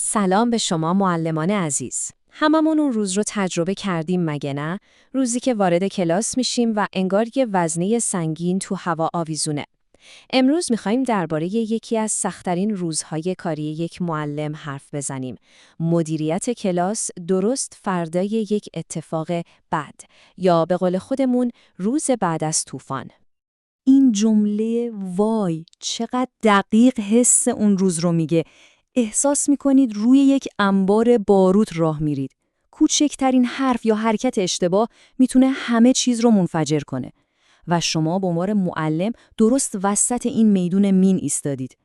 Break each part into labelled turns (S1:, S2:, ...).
S1: سلام به شما معلمان عزیز. هممون اون روز رو تجربه کردیم مگه نه؟ روزی که وارد کلاس میشیم و انگار یه وزنه سنگین تو هوا آویزونه. امروز میخوایم درباره یکی از سخت‌ترین روزهای کاری یک معلم حرف بزنیم. مدیریت کلاس درست فردای یک اتفاق بد، یا به قول خودمون روز بعد از طوفان.
S2: این جمله وای چقدر دقیق حس اون روز رو میگه. احساس میکنید روی یک انبار باروت راه میرید. کوچکترین حرف یا حرکت اشتباه میتونه همه چیز رو منفجر کنه. و شما به عنوان معلم درست وسط این میدون مین ایستادید.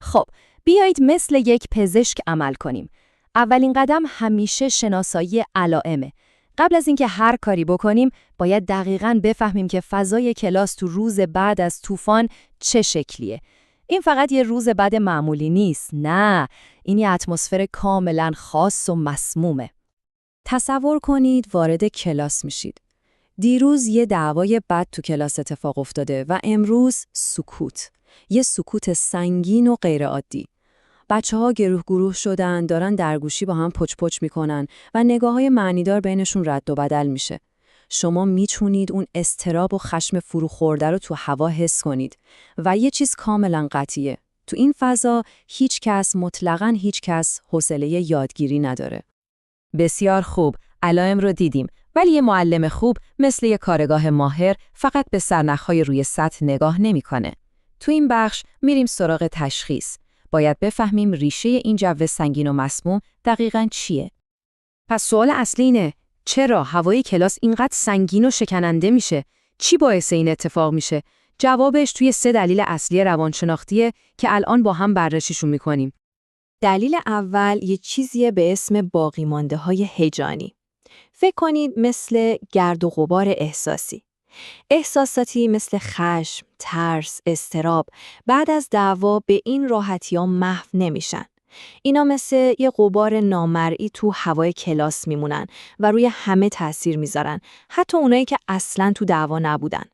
S2: خب، بیایید مثل یک پزشک عمل کنیم. اولین قدم همیشه شناسایی علائمه. قبل از اینکه هر کاری بکنیم، باید دقیقاً بفهمیم که فضای کلاس تو روز بعد از طوفان چه شکلیه. این فقط یه روز بعد معمولی نیست. نه، این یه اتمسفر کاملاً خاص و مسمومه. تصور کنید وارد کلاس میشید. دیروز یه دعوای بد تو کلاس اتفاق افتاده و امروز سکوت. یه سکوت سنگین و غیرعادی. بچه‌ها گروه گروه شدن، دارن درگوشی با هم پچ پچ میکنن و نگاه‌های معنیدار بینشون رد و بدل میشه. شما میتونید اون اضطراب و خشم فرو خورده رو تو هوا حس کنید و یه چیز کاملا قطعیه. تو این فضا مطلقاً هیچ کس حوصله یادگیری نداره. بسیار خوب، علائم رو دیدیم، ولی یه معلم خوب مثل یه کارگاه ماهر فقط به سرنخ‌های روی سطح نگاه نمی‌کنه. تو این بخش میریم سراغ تشخیص. باید بفهمیم ریشه این جو سنگین و مسموم دقیقاً چیه. پس سوال اصلی اینه: چرا هوای کلاس اینقدر سنگین و شکننده میشه؟ چی باعث این اتفاق میشه؟ جوابش توی 3 دلیل اصلی روانشناختیه که الان با هم بررسیشون میکنیم.
S1: دلیل اول یه چیزیه به اسم باقی مانده های هیجانی. فکر کنید مثل گرد و غبار احساسی. احساساتی مثل خشم، ترس، اضطراب بعد از دعوا به این راحتی‌ها محو نمیشن. اینا مثل یه غبار نامرئی تو هوای کلاس میمونن و روی همه تأثیر میذارن، حتی اونایی که اصلاً تو دعوا نبودن.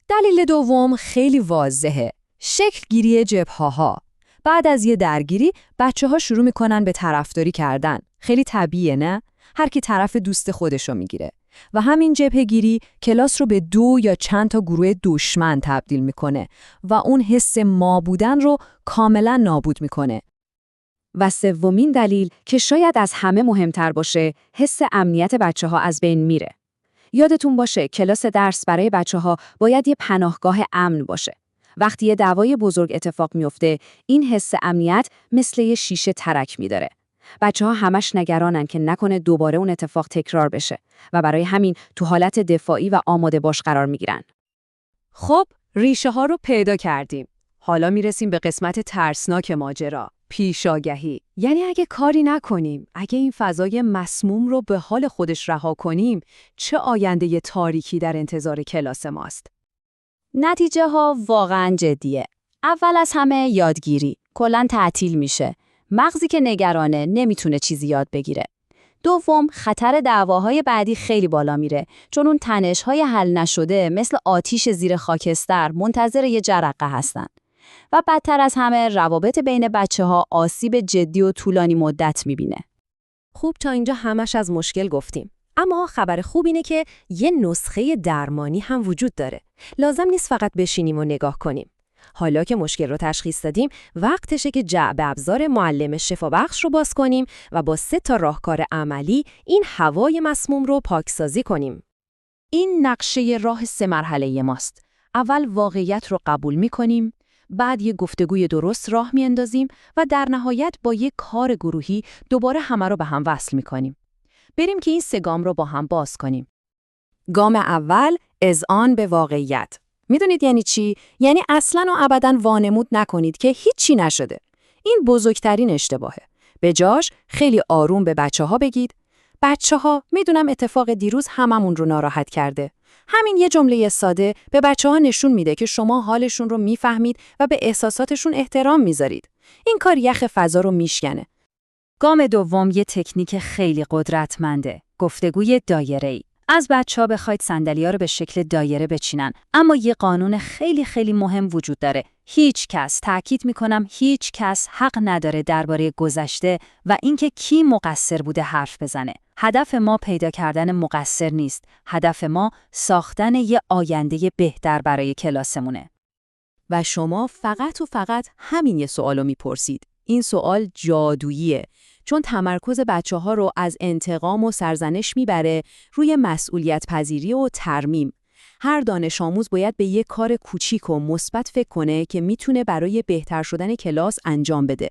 S2: دلیل دوم خیلی واضحه. شکل گیری جبهه‌ها. بعد از یه درگیری، بچه‌ها شروع میکنن به طرفداری کردن. خیلی طبیعیه نه؟ هر کی طرف دوست خودشو میگیره. و همین جبهه‌گیری کلاس رو به 2 یا چند تا گروه دشمن تبدیل میکنه و اون حس ما بودن رو کاملا نابود میکنه.
S1: و سومین دلیل که شاید از همه مهمتر باشه، حس امنیت بچه‌ها از بین میره. یادتون باشه کلاس درس برای بچه‌ها باید یه پناهگاه امن باشه. وقتی یه دعوای بزرگ اتفاق میفته، این حس امنیت مثل یه شیشه ترک می‌داره. بچه‌ها همش نگرانن که نکنه دوباره اون اتفاق تکرار بشه و برای همین تو حالت دفاعی و آماده باش قرار می‌گیرن.
S2: خب، ریشه ها رو پیدا کردیم. حالا میرسیم به قسمت ترسناک ماجرا. پیشاگهی. یعنی اگه کاری نکنیم، اگه این فضای مسموم رو به حال خودش رها کنیم، چه آینده تاریکی در انتظار کلاس ماست؟
S1: نتیجه ها واقعا جدیه. اول از همه یادگیری. کلاً تعطیل میشه. مغزی که نگرانه نمیتونه چیزی یاد بگیره. دوم، خطر دعواهای بعدی خیلی بالا میره، چون اون تنش‌های حل نشده مثل آتیش زیر خاکستر منتظر یه جرقه هستن. و بدتر از همه، روابط بین بچه‌ها آسیب جدی و طولانی مدت میبینه.
S2: خوب، تا اینجا همش از مشکل گفتیم. اما خبر خوب اینه که یه نسخه درمانی هم وجود داره. لازم نیست فقط بشینیم و نگاه کنیم. حالا که مشکل رو تشخیص دادیم، وقتشه که جعبه ابزار معلم شفابخش رو باز کنیم و با 3 تا راهکار عملی این هوای مسموم رو پاکسازی کنیم. این نقشه راه 3 مرحله ماست. اول واقعیت رو قبول می‌کنیم، بعد یه گفتگوی درست راه می‌اندازیم و در نهایت با یک کار گروهی دوباره همه رو به هم وصل می‌کنیم. بریم که این 3 گام رو با هم باز کنیم.
S1: گام اول، اذعان به واقعیت. میدونید یعنی چی؟ یعنی اصلاً و ابداً وانمود نکنید که هیچی نشده. این بزرگترین اشتباهه. به جاش خیلی آروم به بچه‌ها بگید: بچه‌ها، میدونم اتفاق دیروز هممون رو ناراحت کرده. همین یه جمله ساده به بچه‌ها نشون میده که شما حالشون رو میفهمید و به احساساتشون احترام میذارید. این کار یخ فضا رو میشکنه. گام دوم یه تکنیک خیلی قدرتمنده. گفتگوی دایره‌ای.
S2: از بچه‌ها بخواید صندلی‌ها رو به شکل دایره بچینن، اما یه قانون خیلی خیلی مهم وجود داره. هیچ کس، تأکید می‌کنم هیچ کس حق نداره درباره گذشته و اینکه کی مقصر بوده حرف بزنه. هدف ما پیدا کردن مقصر نیست. هدف ما ساختن یه آینده بهتر برای کلاسمونه.
S1: و شما فقط و فقط همین یه سوالو میپرسید. این سوال جادوییه، چون تمرکز بچه‌ها رو از انتقام و سرزنش میبره روی مسئولیت پذیری و ترمیم. هر دانش آموز باید به یه کار کوچیک و مثبت فکر کنه که میتونه برای بهتر شدن کلاس انجام بده.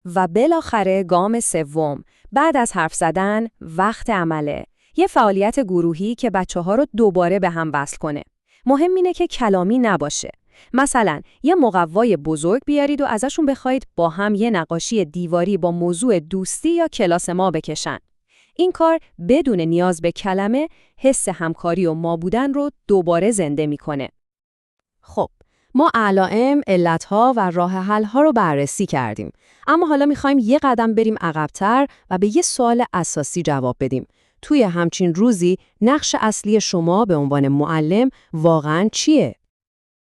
S2: و بالاخره گام سوم، بعد از حرف زدن، وقت عمله. یه فعالیت گروهی که بچه‌ها رو دوباره به هم وصل کنه. مهم اینه که کلامی نباشه. مثلا یه مقوای بزرگ بیارید و ازشون بخواید با هم یه نقاشی دیواری با موضوع دوستی یا کلاس ما بکشن. این کار بدون نیاز به کلمه حس همکاری و ما بودن رو دوباره زنده میکنه.
S1: خب، ما علائم، علتها و راه حل‌ها رو بررسی کردیم. اما حالا می‌خوایم یه قدم بریم عقب‌تر و به یه سوال اساسی جواب بدیم. توی همچین روزی نقش اصلی شما به عنوان معلم واقعاً چیه؟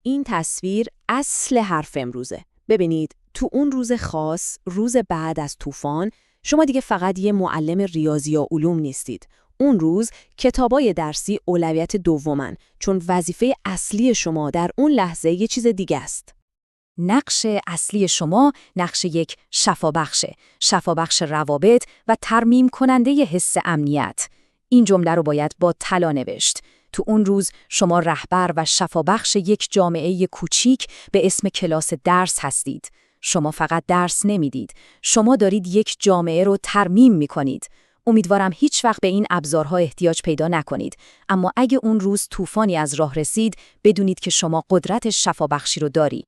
S1: این تصویر اصل حرف امروزه. ببینید، تو اون روز خاص، روز بعد از طوفان، شما دیگه فقط یه معلم ریاضی یا علوم نیستید. اون روز کتابای درسی اولویت دومن، چون وظیفه اصلی شما در اون لحظه یه چیز دیگه است.
S2: نقش اصلی شما نقش یک شفابخشه. شفابخش روابط و ترمیم کننده ی حس امنیت. این جمله رو باید با طلا نوشت. تو اون روز شما رهبر و شفابخش یک جامعه کوچیک به اسم کلاس درس هستید. شما فقط درس نمیدید. شما دارید یک جامعه رو ترمیم میکنید. امیدوارم هیچ وقت به این ابزارها احتیاج پیدا نکنید. اما اگه اون روز طوفانی از راه رسید، بدونید که شما قدرت شفابخشی رو دارید.